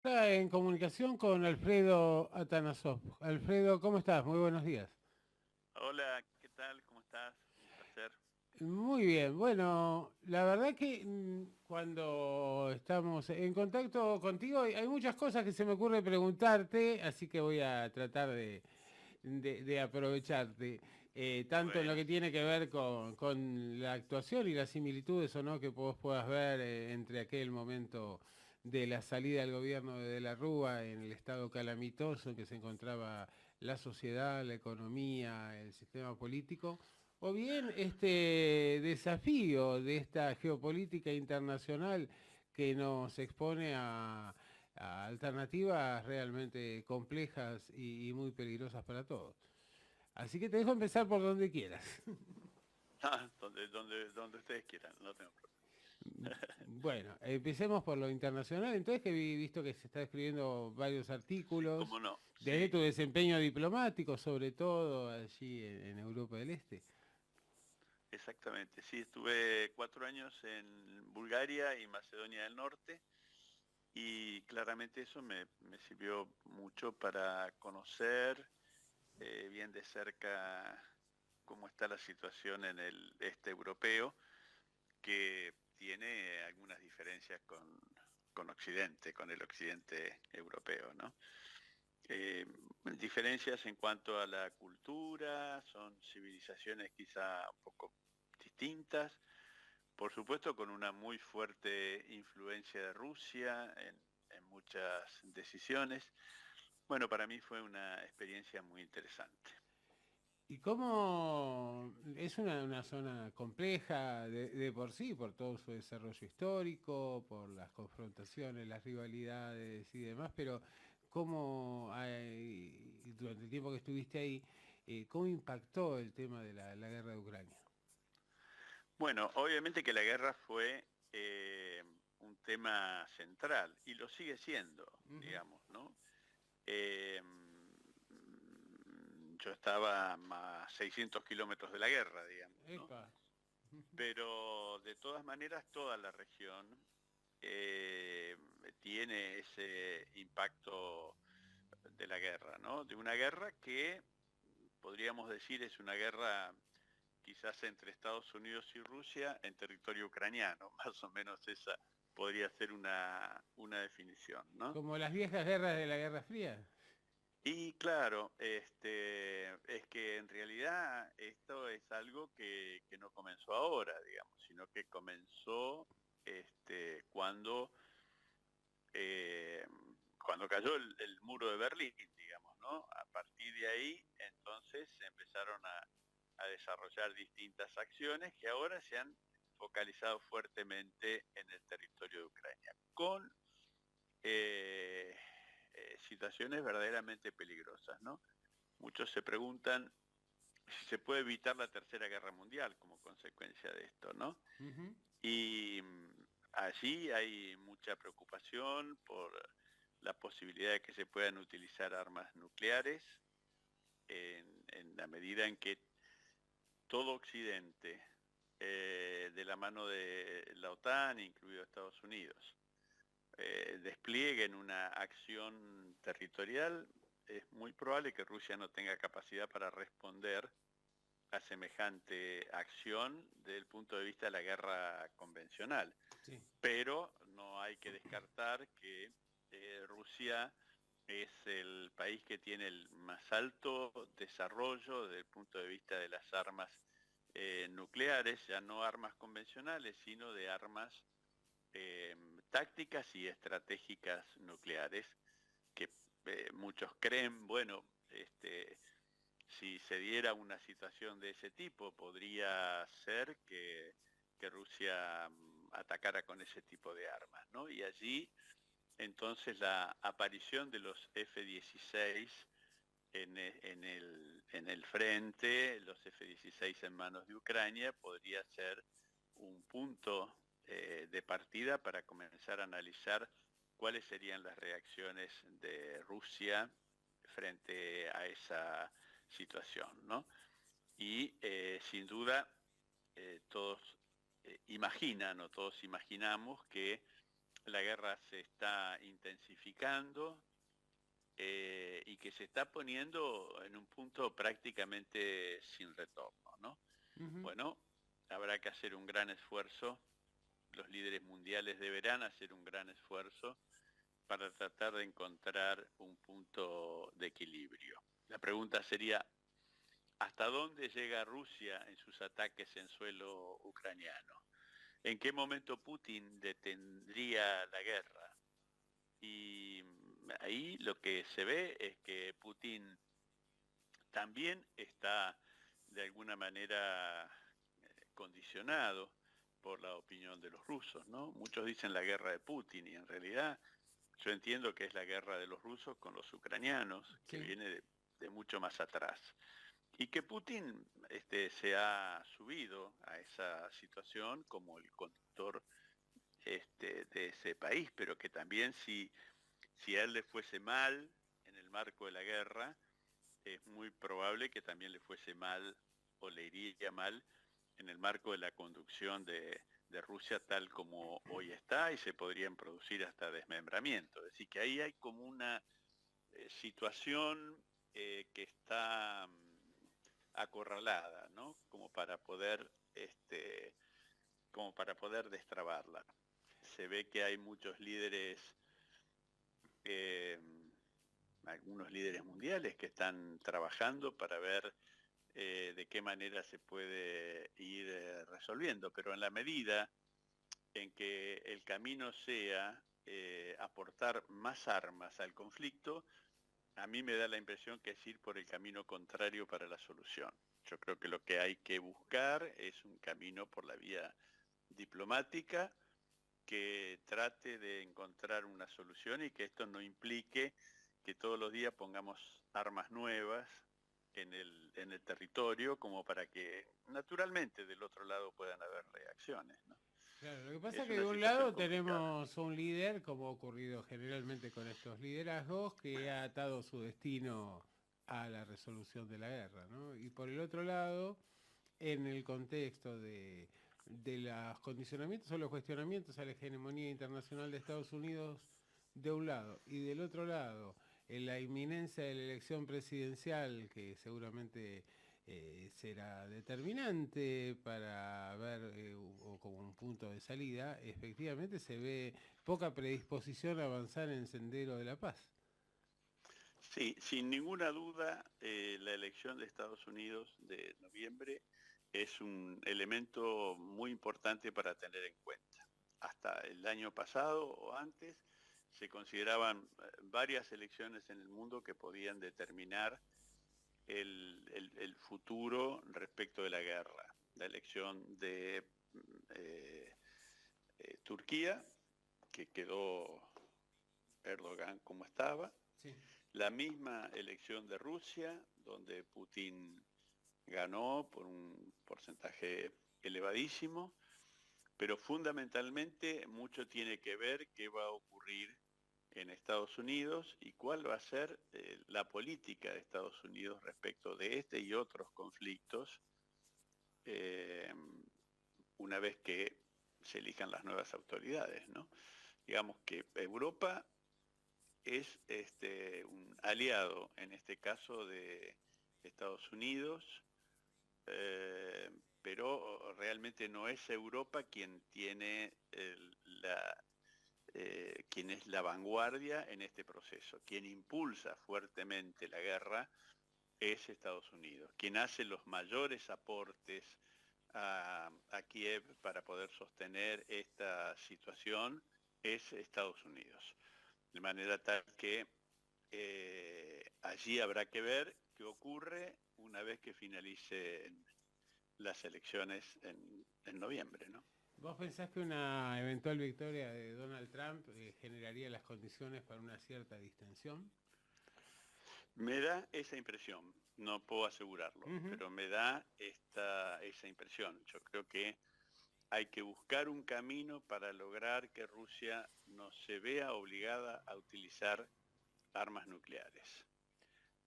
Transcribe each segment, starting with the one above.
Está en comunicación con Alfredo Atanasov. Alfredo, ¿cómo estás? Muy buenos días. Hola, ¿qué tal? ¿Cómo estás? Un placer. Muy bien, bueno, la verdad que cuando estamos en contacto contigo hay muchas cosas que se me ocurre preguntarte, así que voy a tratar de aprovecharte, tanto en lo Bueno, que tiene que ver con la actuación y las similitudes o no que vos puedas ver entre aquel momento de la salida del gobierno de la Rúa en el estado calamitoso en que se encontraba la sociedad, la economía, el sistema político, o bien este desafío de esta geopolítica internacional que nos expone a alternativas realmente complejas y muy peligrosas para todos. Así que te dejo empezar por donde quieras. donde ustedes quieran, no tengo problema. Bueno, empecemos por lo internacional. Entonces, que he visto que se está escribiendo varios Sí, artículos cómo no, desde sí, tu desempeño diplomático, sobre todo allí en Europa del Este. exactamente. Sí, estuve 4 años en Bulgaria y Macedonia del Norte y claramente eso me sirvió mucho para conocer bien de cerca cómo está la situación en el este europeo, que tiene algunas diferencias con Occidente, con el Occidente europeo, ¿no? Eh, Diferencias en cuanto a la cultura, son civilizaciones quizá un poco distintas, por supuesto con una muy fuerte influencia de Rusia en muchas decisiones. Bueno, para mí fue una experiencia muy interesante. ¿Y cómo es una zona compleja de por sí, por todo su desarrollo histórico, por las confrontaciones, las rivalidades y demás, pero cómo durante el tiempo que estuviste ahí, cómo impactó el tema de la guerra de Ucrania? Bueno, obviamente que la guerra fue un tema central y lo sigue siendo, Ujú. digamos, ¿no? Eh, yo estaba a 600 kilómetros de la guerra, digamos, ¿no? Epa. Pero de todas maneras toda la región eh, tiene ese impacto de la guerra, ¿no? De una guerra que podríamos decir es una guerra quizás entre Estados Unidos y Rusia en territorio ucraniano, más o menos esa podría ser una definición, ¿no? Como las viejas guerras de la Guerra Fría. Y claro, es que en realidad esto es algo que no comenzó ahora, digamos, sino que comenzó cuando, eh, cuando cayó el muro de Berlín, digamos, ¿no? A partir de ahí, entonces se empezaron a desarrollar distintas acciones que ahora se han focalizado fuertemente en el territorio de Ucrania, con eh, situaciones verdaderamente peligrosas, ¿no? Muchos se preguntan si se puede evitar la Tercera Guerra Mundial como consecuencia de esto, ¿no? Ujú. Y allí hay mucha preocupación por la posibilidad de que se puedan utilizar armas nucleares en la medida en que todo Occidente, de la mano de la OTAN, incluido Estados Unidos, desplieguen una acción territorial, es muy probable que Rusia no tenga capacidad para responder a semejante acción desde el punto de vista de la guerra convencional. Sí. Pero no hay que descartar que Rusia es el país que tiene el más alto desarrollo desde el punto de vista de las armas nucleares, ya no armas convencionales, sino de armas tácticas y estratégicas nucleares, que muchos creen, bueno, si se diera una situación de ese tipo, podría ser que Rusia atacara con ese tipo de armas, ¿no? Y allí, entonces, la aparición de los F-16 en el frente, los F-16 en manos de Ucrania, podría ser un punto de partida para comenzar a analizar cuáles serían las reacciones de Rusia frente a esa situación, ¿no? Y sin duda todos imaginan o todos imaginamos que la guerra se está intensificando y que se está poniendo en un punto prácticamente sin retorno, ¿no? Ujú. Bueno, habrá que hacer un gran esfuerzo, los líderes mundiales deberán hacer un gran esfuerzo para tratar de encontrar un punto de equilibrio. La pregunta sería, ¿hasta dónde llega Rusia en sus ataques en suelo ucraniano? ¿En qué momento Putin detendría la guerra? Y ahí lo que se ve es que Putin también está de alguna manera condicionado por la opinión de los rusos, ¿no? Muchos dicen la guerra de Putin y en realidad yo entiendo que es la guerra de los rusos con los ucranianos, que Sí. viene de mucho más atrás. Y que Putin se ha subido a esa situación como el conductor de ese país, pero que también si a él le fuese mal en el marco de la guerra, es muy probable que también le fuese mal o le iría mal en el marco de la conducción de Rusia tal como hoy está y se podrían producir hasta desmembramientos. Es decir, que ahí hay como una situación que está acorralada, ¿no? Como para poder destrabarla. Se ve que hay muchos líderes eh, algunos líderes mundiales que están trabajando para ver de qué manera se puede ir resolviendo, pero en la medida en que el camino sea aportar más armas al conflicto, a mí me da la impresión que es ir por el camino contrario para la solución. Yo creo que lo que hay que buscar es un camino por la vía diplomática que trate de encontrar una solución y que esto no implique que todos los días pongamos armas nuevas en el territorio como para que naturalmente del otro lado puedan haber reacciones, ¿no? Claro, lo que pasa es Es que de una un situación lado complicada. tenemos un líder, como ha ocurrido generalmente con estos liderazgos, que ha atado su destino a la resolución de la guerra, ¿no? Y por el otro lado, en el contexto de los condicionamientos o los cuestionamientos a la hegemonía internacional de Estados Unidos de un lado y del otro lado en la inminencia de la elección presidencial que seguramente será determinante para ver o como un punto de salida, efectivamente se ve poca predisposición a avanzar en el sendero de la paz. Sí, sin ninguna duda, la elección de Estados Unidos de noviembre es un elemento muy importante para tener en cuenta. Hasta el año pasado o antes se consideraban varias elecciones en el mundo que podían determinar el futuro respecto de la guerra. La elección de eh, Turquía, que quedó Erdogan como estaba, Sí. la misma elección de Rusia, donde Putin ganó por un porcentaje elevadísimo, pero fundamentalmente mucho tiene que ver qué va a ocurrir en Estados Unidos y cuál va a ser la política de Estados Unidos respecto de este y otros conflictos eh, una vez que se elijan las nuevas autoridades, ¿no? Digamos que Europa es un aliado, en este caso de Estados Unidos, eh, pero realmente no es Europa quien tiene quien es la vanguardia en este proceso. Quien impulsa fuertemente la guerra es Estados Unidos. Quien hace los mayores aportes a Kiev para poder sostener esta situación es Estados Unidos. De manera tal que allí habrá que ver qué ocurre una vez que finalicen las elecciones en noviembre, ¿no? ¿Vos pensás que una eventual victoria de Donald Trump generaría las condiciones para una cierta distensión? Me da esa impresión, no puedo asegurarlo, Ujú. pero me da esa impresión. Yo creo que hay que buscar un camino para lograr que Rusia no se vea obligada a utilizar armas nucleares.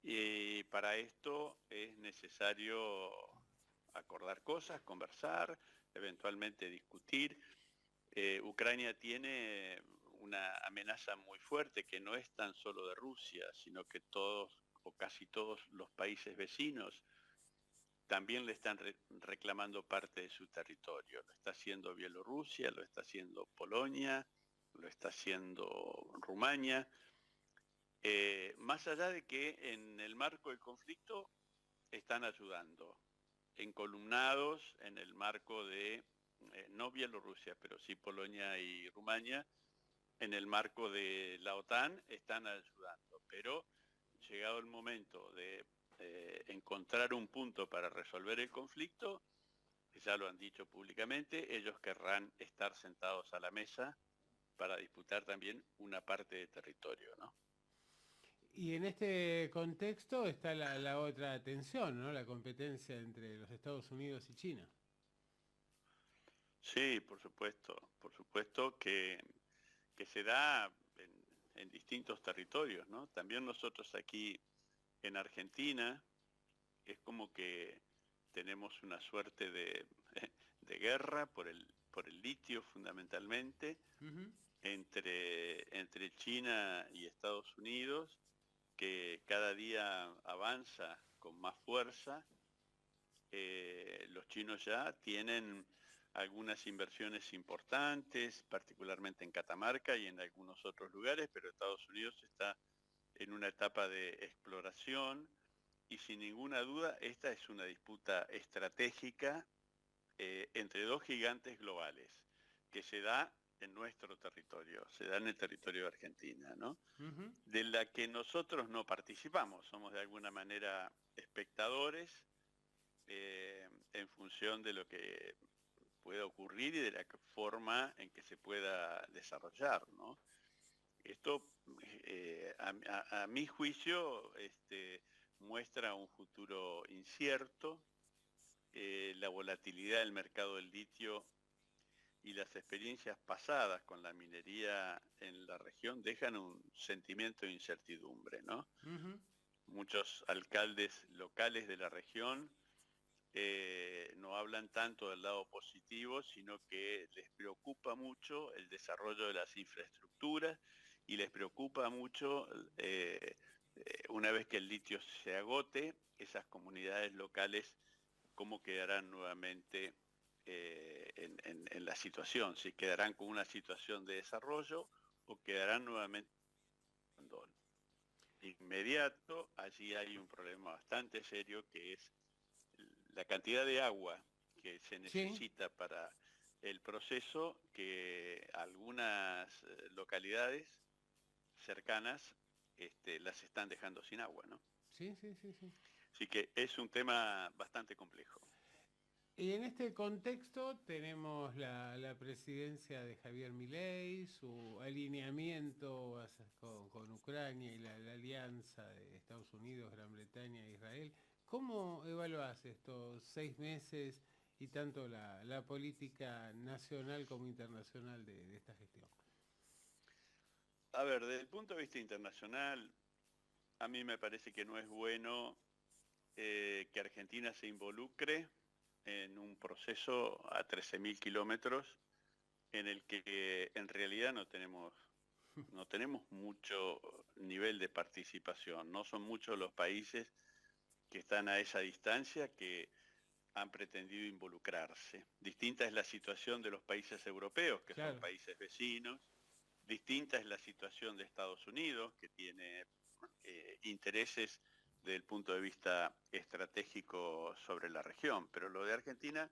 Y para esto es necesario acordar cosas, conversar, eventualmente discutir. Ucrania tiene una amenaza muy fuerte que no es tan solo de Rusia, sino que todos o casi todos los países vecinos también le están reclamando parte de su territorio. Lo está haciendo Bielorrusia, lo está haciendo Polonia, lo está haciendo Rumania. Más allá de que en el marco del conflicto están ayudando, encolumnados en el marco de, no Bielorrusia, pero sí Polonia y Rumania, en el marco de la OTAN están ayudando, pero llegado el momento de encontrar un punto para resolver el conflicto, ya lo han dicho públicamente, ellos querrán estar sentados a la mesa para disputar también una parte de territorio, ¿no? Y en este contexto está la otra tensión, ¿no? La competencia entre los Estados Unidos y China. Sí, por supuesto que se da en distintos territorios, ¿no? También nosotros aquí en Argentina es como que tenemos una suerte de guerra por el litio fundamentalmente Ujú. entre China y Estados Unidos, que cada día avanza con más fuerza. Los chinos ya tienen algunas inversiones importantes, particularmente en Catamarca y en algunos otros lugares, pero Estados Unidos está en una etapa de exploración y sin ninguna duda esta es una disputa estratégica entre dos gigantes globales que se da en nuestro territorio, se da en el territorio de Argentina, ¿no? Ujú. De la que nosotros no participamos, somos de alguna manera espectadores en función de lo que pueda ocurrir y de la forma en que se pueda desarrollar, ¿no? Esto, a mi juicio, muestra un futuro incierto. La volatilidad del mercado del litio y las experiencias pasadas con la minería en la región dejan un sentimiento de incertidumbre, ¿no? Ujú. Muchos alcaldes locales de la región no hablan tanto del lado positivo, sino que les preocupa mucho el desarrollo de las infraestructuras y les preocupa mucho, una vez que el litio se agote, esas comunidades locales, cómo quedarán nuevamente en la situación, si quedarán con una situación de desarrollo o quedarán nuevamente en abandono. Inmediato, allí hay un problema bastante serio que es la cantidad de agua que se Sí. necesita para el proceso, que algunas localidades cercanas las están dejando sin agua, ¿no? Sí, sí, sí, sí. Así que es un tema bastante complejo. Y en este contexto tenemos la presidencia de Javier Milei, su alineamiento con Ucrania y la alianza de Estados Unidos, Gran Bretaña e Israel. ¿Cómo evaluás estos 6 meses y tanto la política nacional como internacional de esta gestión? A ver, desde el punto de vista internacional, a mí me parece que no es bueno que Argentina se involucre en un proceso a 13.000 kilómetros en el que en realidad no tenemos mucho nivel de participación. No son muchos los países que están a esa distancia que han pretendido involucrarse. Distinta es la situación de los países europeos, que son Claro. países vecinos. Distinta es la situación de Estados Unidos, que tiene intereses desde el punto de vista estratégico sobre la región. Pero lo de Argentina,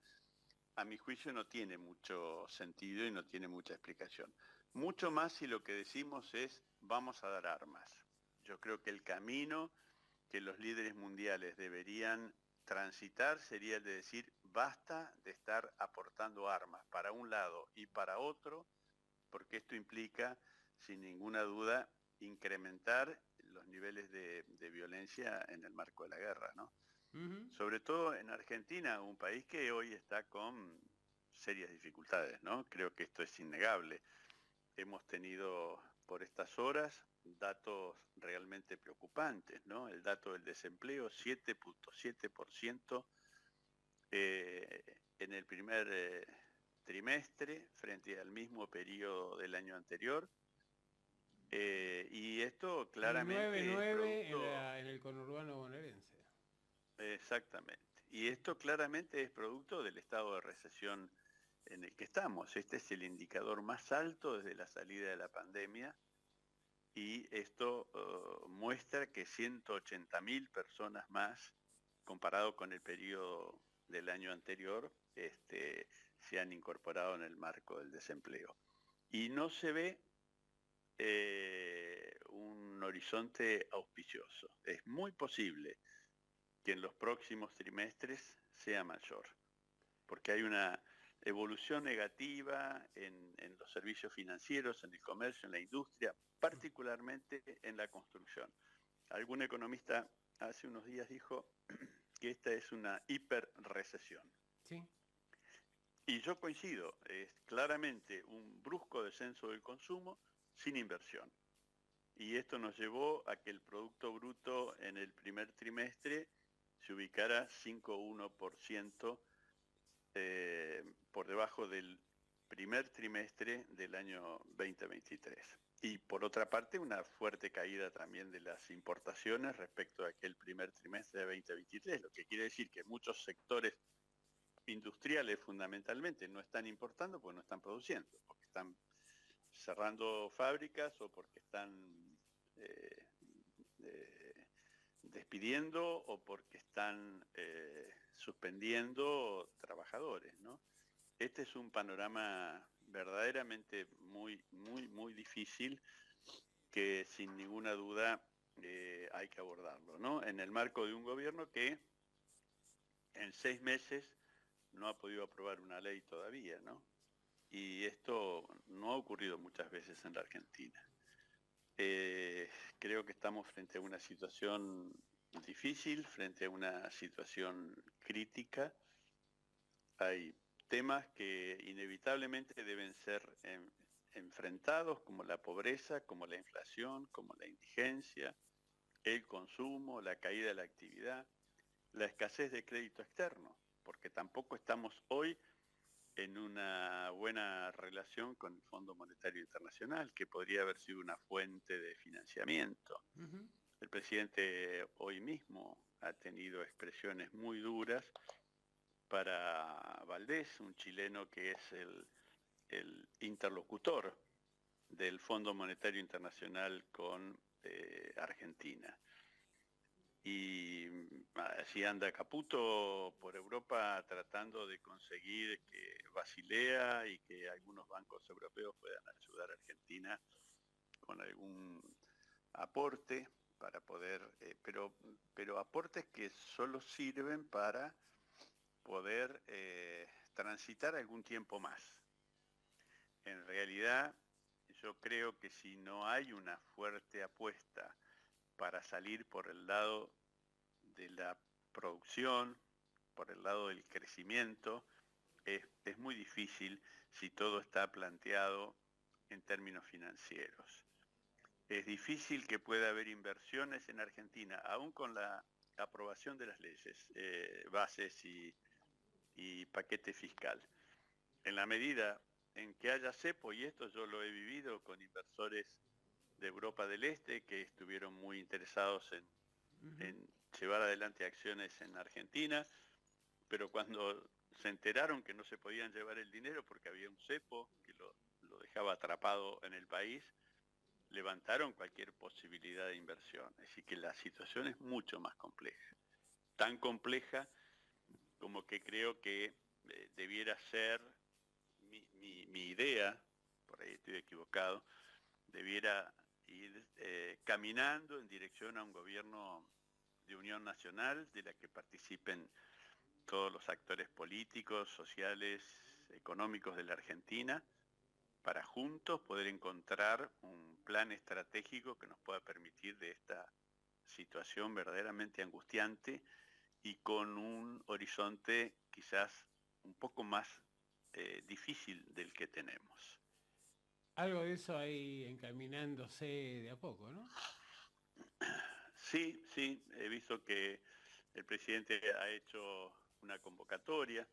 a mi juicio, no tiene mucho sentido y no tiene mucha explicación. Mucho más si lo que decimos es vamos a dar armas. Yo creo que el camino que los líderes mundiales deberían transitar sería el de decir basta de estar aportando armas para un lado y para otro, porque esto implica, sin ninguna duda, incrementar los niveles de violencia en el marco de la guerra, ¿no? Ujú. Sobre todo en Argentina, un país que hoy está con serias dificultades, ¿no? Creo que esto es innegable. Hemos tenido por estas horas datos realmente preocupantes, ¿no? El dato del desempleo, 7.7% en el primer trimestre frente al mismo periodo del año anterior. Y esto El claramente es 9-9 producto, en el conurbano bonaerense. exactamente, y esto claramente es producto del estado de recesión en el que estamos. Este es el indicador más alto desde la salida de la pandemia y esto muestra que 180.000 personas más, comparado con el periodo del año anterior, se han incorporado en el marco del desempleo. Y no se ve un horizonte auspicioso. Es muy posible que en los próximos trimestres sea mayor, porque hay una evolución negativa en los servicios financieros, en el comercio, en la industria, particularmente en la construcción. Algún economista hace unos días dijo que esta es una hiperrecesión. Sí. Y yo coincido, es claramente un brusco descenso del consumo sin inversión. Y esto nos llevó a que el Producto Bruto en el primer trimestre se ubicara 5,1% por debajo del primer trimestre del año 2023. Y por otra parte, una fuerte caída también de las importaciones respecto a aquel primer trimestre de 2023, lo que quiere decir que muchos sectores industriales fundamentalmente no están importando porque no están produciendo, porque están cerrando fábricas o porque están eh, eh, despidiendo o porque están suspendiendo trabajadores, ¿no? Este es un panorama verdaderamente muy difícil que sin ninguna duda hay que abordarlo, ¿no? En el marco de un gobierno que en 6 meses no ha podido aprobar una ley todavía, ¿no? Y esto no ha ocurrido muchas veces en la Argentina. Creo que estamos frente a una situación difícil, frente a una situación crítica. Hay temas que inevitablemente deben ser enfrentados, como la pobreza, como la inflación, como la indigencia, el consumo, la caída de la actividad, la escasez de crédito externo, porque tampoco estamos hoy en una buena relación con el Fondo Monetario Internacional, que podría haber sido una fuente de financiamiento. Uh-huh. El presidente hoy mismo ha tenido expresiones muy duras para Valdés, un chileno que es el interlocutor del Fondo Monetario Internacional con Argentina. Y así anda Caputo por Europa tratando de conseguir que Basilea y que algunos bancos europeos puedan ayudar a Argentina con algún aporte para poder, pero aportes que solo sirven para poder transitar algún tiempo más. En realidad, yo creo que si no hay una fuerte apuesta para salir por el lado de la producción, por el lado del crecimiento, es muy difícil si todo está planteado en términos financieros. Es difícil que pueda haber inversiones en Argentina, aún con la aprobación de las leyes, bases y paquete fiscal. En la medida en que haya cepo, y esto yo lo he vivido con inversores de Europa del Este que estuvieron muy interesados en llevar adelante acciones en Argentina, pero cuando se enteraron que no se podían llevar el dinero porque había un cepo que lo dejaba atrapado en el país, levantaron cualquier posibilidad de inversión. Así que la situación es mucho más compleja. Tan compleja como que creo que debiera ser mi idea, por ahí estoy equivocado, debiera ir caminando en dirección a un gobierno de unión nacional de la que participen todos los actores políticos, sociales, económicos de la Argentina, para juntos poder encontrar un plan estratégico que nos pueda permitir de esta situación verdaderamente angustiante y con un horizonte quizás un poco más difícil del que tenemos. Algo de eso ahí encaminándose de a poco, ¿no? Sí, sí, he visto que el presidente ha hecho una convocatoria,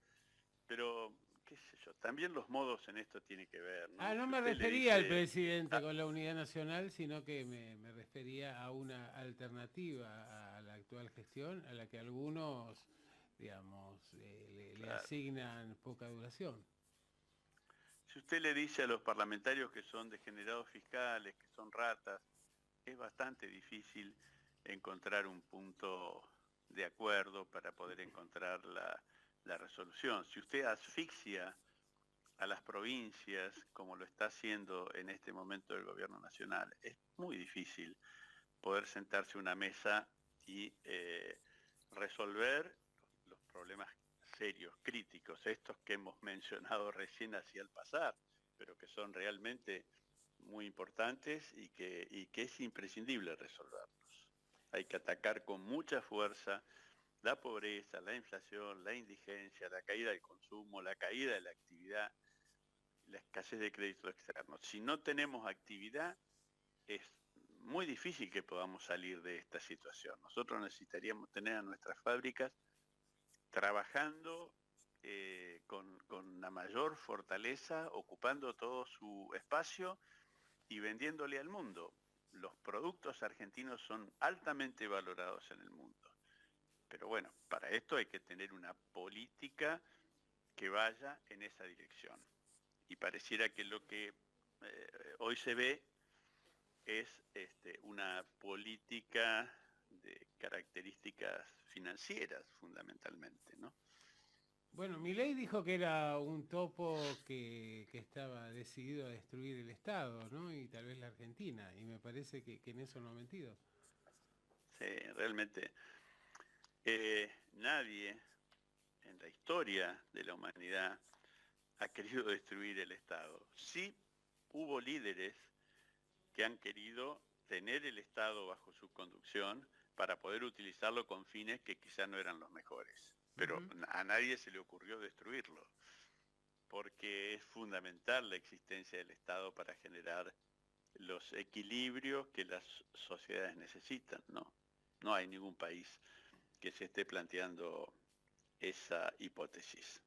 pero qué sé yo, también los modos en esto tienen que ver, ¿no? No Si me usted le refería al dice, presidente ah, con la unidad nacional, sino que me refería a una alternativa a la actual gestión, a la que algunos, digamos, le claro, asignan poca duración. si usted le dice a los parlamentarios que son degenerados fiscales, que son ratas, es bastante difícil encontrar un punto de acuerdo para poder encontrar la resolución. Si usted asfixia a las provincias, como lo está haciendo en este momento el gobierno nacional, es muy difícil poder sentarse a una mesa y resolver los problemas serios, críticos, estos que hemos mencionado recién hacia el pasar, pero que son realmente muy importantes y que es imprescindible resolverlos. Hay que atacar con mucha fuerza la pobreza, la inflación, la indigencia, la caída del consumo, la caída de la actividad, la escasez de crédito externo. Si no tenemos actividad, es muy difícil que podamos salir de esta situación. Nosotros necesitaríamos tener a nuestras fábricas trabajando con la mayor fortaleza, ocupando todo su espacio y vendiéndole al mundo. Los productos argentinos son altamente valorados en el mundo. Pero bueno, para esto hay que tener una política que vaya en esa dirección. Y pareciera que lo que hoy se ve es una política de características financieras fundamentalmente, ¿no? Bueno, Milei dijo que era un topo que estaba decidido a destruir el Estado, ¿no? Y tal vez la Argentina, y me parece que en eso no ha mentido. Sí, realmente nadie en la historia de la humanidad ha querido destruir el Estado. Sí hubo líderes que han querido tener el Estado bajo su conducción para poder utilizarlo con fines que quizás no eran los mejores. Pero Ujú. a nadie se le ocurrió destruirlo, porque es fundamental la existencia del Estado para generar los equilibrios que las sociedades necesitan, ¿no? No hay ningún país que se esté planteando esa hipótesis.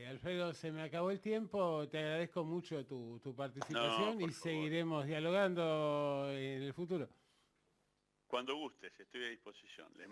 Alfredo, se me acabó el tiempo, te agradezco mucho tu No, participación y por favor. seguiremos dialogando en el futuro. Cuando gustes, estoy a disposición. Les